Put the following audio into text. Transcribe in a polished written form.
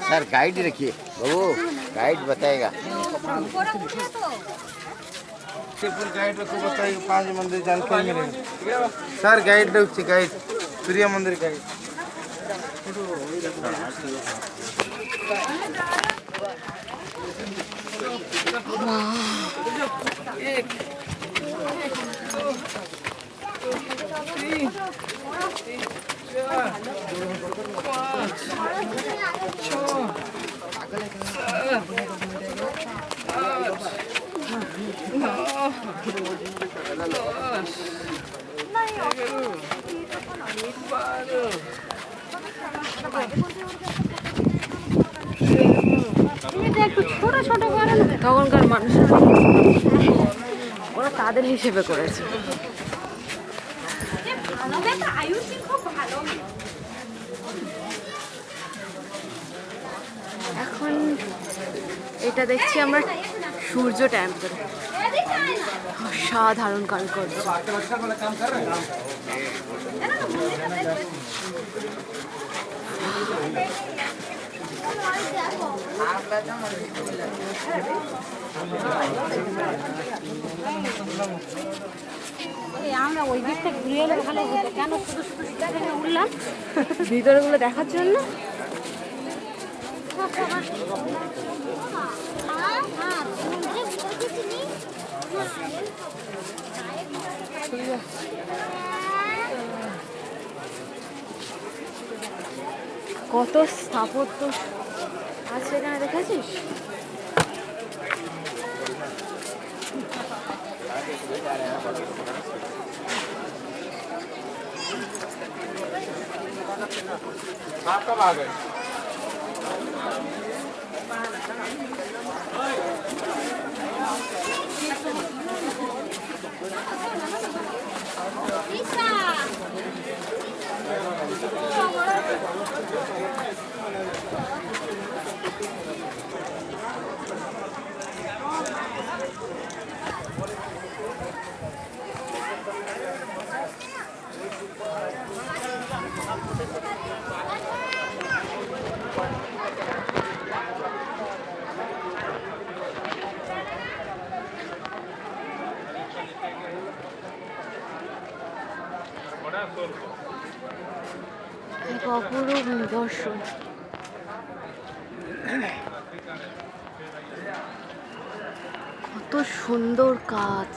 Sir guide रखिए बाबू, guide बताएगा। Guide रखो, बताइए 5 मंदिर जानकारी मिलेगा सर। गाइड रखिए, गाइड सूर्य मंदिर गाइड। একটু ছোট ছোট করেন, তখনকার মানুষ ওরা তাদের হিসেবে করেছে। এখন এটা দেখছি আমরা সূর্য টেম্পল, অসাধারণ কারুকার্য। আমরা ওই দিক থেকে ঘুরে এলে ভালো হতো, কেন শুধু শুধু উঠলাম ভিতরে গুলো দেখার জন্য। কত স্থাপত্য আছে এখানে, দেখেছিস? आप कब आ गए? এক অপরূপ নিদর্শন। কত সুন্দর কাজ।